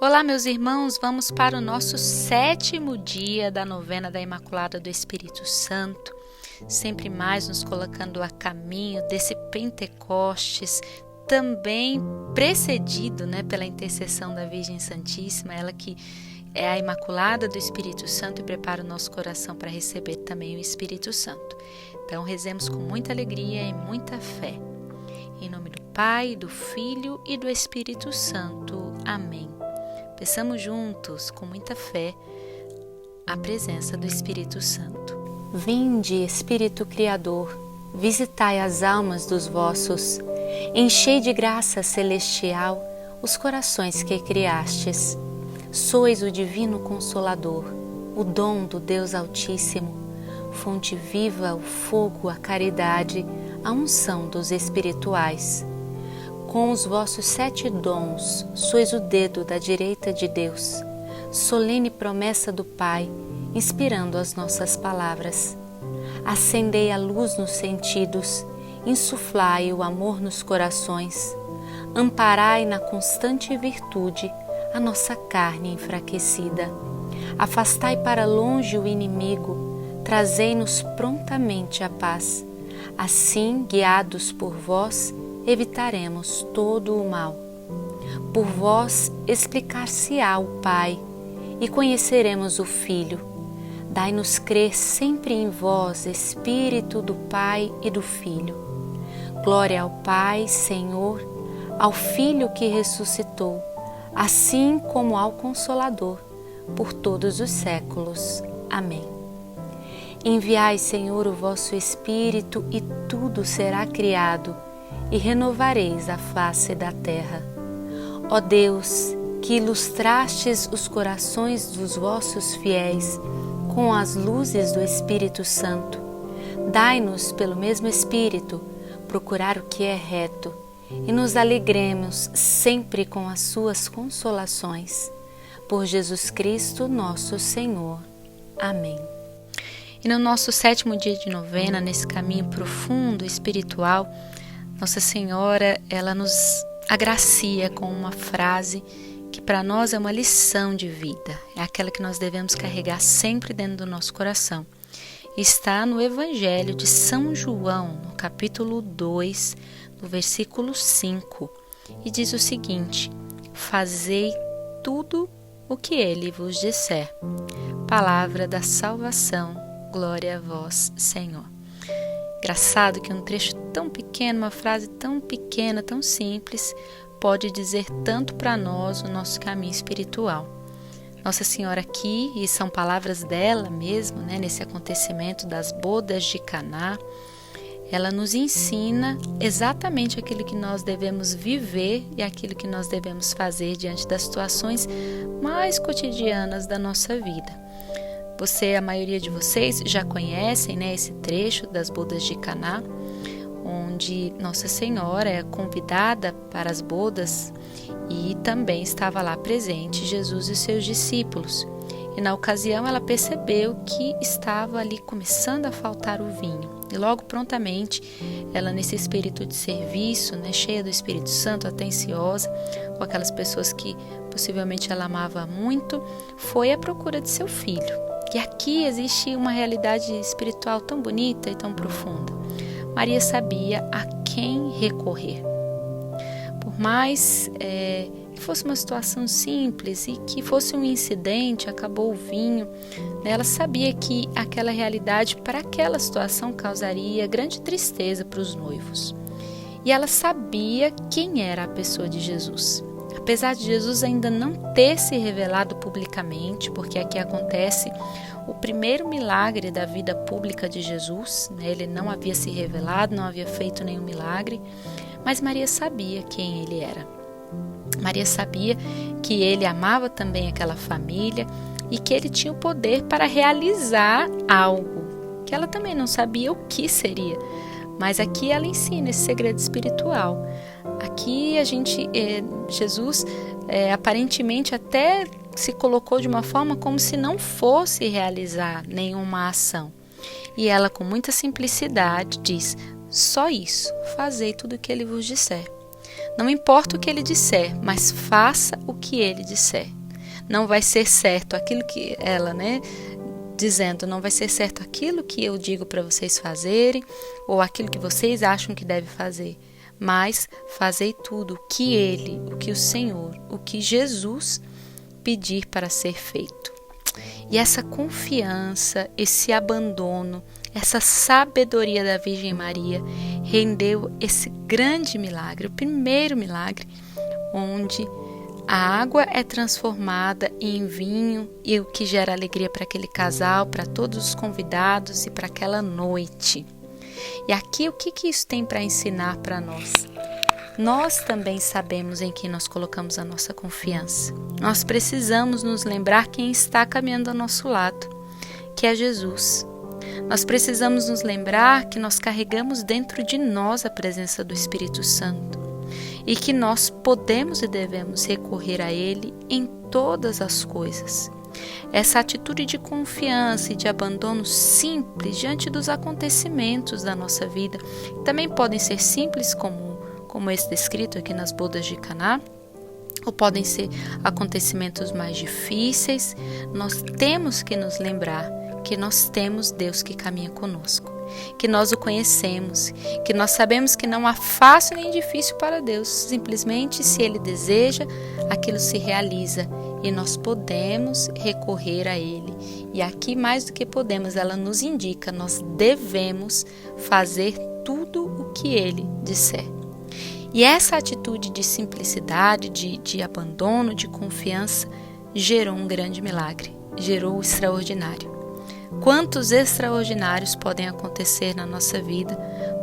Olá, meus irmãos, vamos para o nosso 7º dia da novena da Imaculada do Espírito Santo, sempre mais nos colocando a caminho desse Pentecostes, também precedido pela intercessão da Virgem Santíssima, ela que é a Imaculada do Espírito Santo e prepara o nosso coração para receber também o Espírito Santo. Então, rezemos com muita alegria e muita fé. Em nome do Pai, do Filho e do Espírito Santo. Amém. Peçamos juntos, com muita fé, a presença do Espírito Santo. Vinde, Espírito Criador, visitai as almas dos vossos, enchei de graça celestial os corações que criastes. Sois o divino Consolador, o dom do Deus Altíssimo, fonte viva, o fogo, a caridade, a unção dos espirituais. Com os vossos 7 dons, sois o dedo da direita de Deus, solene promessa do Pai, inspirando as nossas palavras. Acendei a luz nos sentidos, insuflai o amor nos corações, amparai na constante virtude a nossa carne enfraquecida. Afastai para longe o inimigo, trazei-nos prontamente a paz. Assim, guiados por vós, evitaremos todo o mal. Por vós explicar-se-á o Pai e conheceremos o Filho. Dai-nos crer sempre em vós, Espírito do Pai e do Filho. Glória ao Pai, Senhor, ao Filho que ressuscitou, assim como ao Consolador, por todos os séculos. Amém. Enviai, Senhor, o vosso Espírito e tudo será criado, e renovareis a face da terra. Ó Deus, que ilustrastes os corações dos vossos fiéis com as luzes do Espírito Santo, dai-nos, pelo mesmo Espírito, procurar o que é reto e nos alegremos sempre com as suas consolações. Por Jesus Cristo, nosso Senhor. Amém. E no nosso 7º dia de novena, nesse caminho profundo espiritual, Nossa Senhora, ela nos agracia com uma frase que para nós é uma lição de vida. É aquela que nós devemos carregar sempre dentro do nosso coração. Está no Evangelho de São João, no capítulo 2, no versículo 5, e diz o seguinte: fazei tudo o que ele vos disser. Palavra da salvação, glória a vós, Senhor. Engraçado que um trecho tão pequeno, uma frase tão pequena, tão simples, pode dizer tanto para nós o nosso caminho espiritual. Nossa Senhora aqui, e são palavras dela mesmo, nesse acontecimento das bodas de Caná, ela nos ensina exatamente aquilo que nós devemos viver e aquilo que nós devemos fazer diante das situações mais cotidianas da nossa vida. A maioria de vocês já conhecem esse trecho das bodas de Caná, onde Nossa Senhora é convidada para as bodas e também estava lá presente Jesus e seus discípulos. E na ocasião ela percebeu que estava ali começando a faltar o vinho. E logo prontamente, ela nesse espírito de serviço, cheia do Espírito Santo, atenciosa, com aquelas pessoas que possivelmente ela amava muito, foi à procura de seu filho. E aqui existe uma realidade espiritual tão bonita e tão profunda. Maria sabia a quem recorrer. Por mais que fosse uma situação simples e que fosse um incidente, acabou o vinho, ela sabia que aquela realidade para aquela situação causaria grande tristeza para os noivos. E ela sabia quem era a pessoa de Jesus. Apesar de Jesus ainda não ter se revelado publicamente, porque aqui acontece o primeiro milagre da vida pública de Jesus, ele não havia se revelado, não havia feito nenhum milagre, mas Maria sabia quem ele era. Maria sabia que ele amava também aquela família e que ele tinha o poder para realizar algo, que ela também não sabia o que seria. Mas aqui ela ensina esse segredo espiritual. Aqui Jesus aparentemente até se colocou de uma forma como se não fosse realizar nenhuma ação. E ela com muita simplicidade diz: só isso, fazei tudo o que ele vos disser. Não importa o que ele disser, mas faça o que ele disser. Não vai ser certo aquilo que ela, dizendo, não vai ser certo aquilo que eu digo para vocês fazerem ou aquilo que vocês acham que deve fazer, mas fazei tudo o que ele, o que o Senhor, o que Jesus pedir para ser feito. E essa confiança, esse abandono, essa sabedoria da Virgem Maria rendeu esse grande milagre, o primeiro milagre, onde a água é transformada em vinho e o que gera alegria para aquele casal, para todos os convidados e para aquela noite. E aqui o que isso tem para ensinar para nós? Nós também sabemos em quem nós colocamos a nossa confiança. Nós precisamos nos lembrar quem está caminhando ao nosso lado, que é Jesus. Nós precisamos nos lembrar que nós carregamos dentro de nós a presença do Espírito Santo e que nós podemos e devemos recorrer a Ele em todas as coisas. Essa atitude de confiança e de abandono simples diante dos acontecimentos da nossa vida também podem ser simples como esse descrito aqui nas bodas de Caná, ou podem ser acontecimentos mais difíceis. Nós temos que nos lembrar que nós temos Deus que caminha conosco, que nós o conhecemos, que nós sabemos que não há fácil nem difícil para Deus. Simplesmente, se Ele deseja, aquilo se realiza e nós podemos recorrer a Ele. E aqui, mais do que podemos, ela nos indica, nós devemos fazer tudo o que Ele disser. E essa atitude de simplicidade, de abandono, de confiança, gerou um grande milagre, gerou o extraordinário. Quantos extraordinários podem acontecer na nossa vida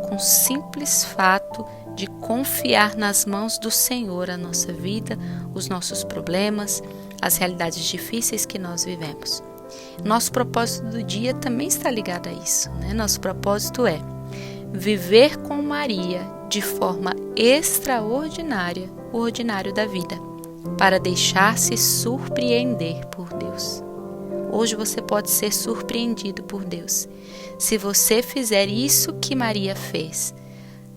com o simples fato de confiar nas mãos do Senhor a nossa vida, os nossos problemas, as realidades difíceis que nós vivemos. Nosso propósito do dia também está ligado a isso, Nosso propósito é viver com Maria de forma extraordinária o ordinário da vida, para deixar-se surpreender por Deus. Hoje você pode ser surpreendido por Deus. Se você fizer isso que Maria fez,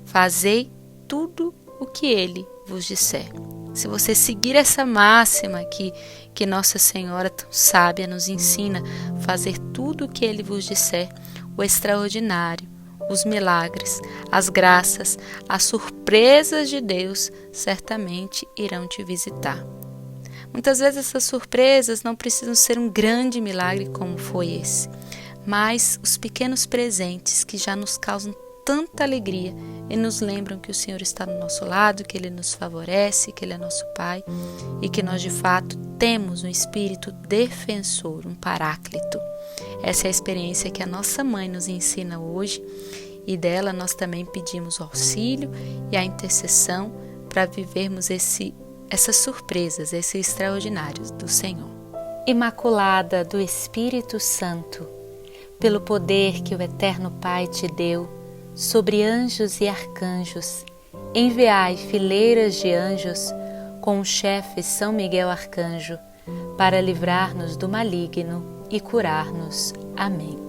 fazei tudo o que Ele vos disser. Se você seguir essa máxima que Nossa Senhora tão sábia nos ensina, fazer tudo o que Ele vos disser, o extraordinário, os milagres, as graças, as surpresas de Deus certamente irão te visitar. Muitas vezes essas surpresas não precisam ser um grande milagre como foi esse, mas os pequenos presentes que já nos causam tanta alegria e nos lembram que o Senhor está do nosso lado, que Ele nos favorece, que Ele é nosso Pai e que nós de fato temos um espírito defensor, um paráclito. Essa é a experiência que a nossa mãe nos ensina hoje e dela nós também pedimos o auxílio e a intercessão para vivermos essas surpresas, esses extraordinários do Senhor. Imaculada do Espírito Santo, pelo poder que o Eterno Pai te deu, sobre anjos e arcanjos, enviai fileiras de anjos com o chefe São Miguel Arcanjo, para livrar-nos do maligno e curar-nos. Amém.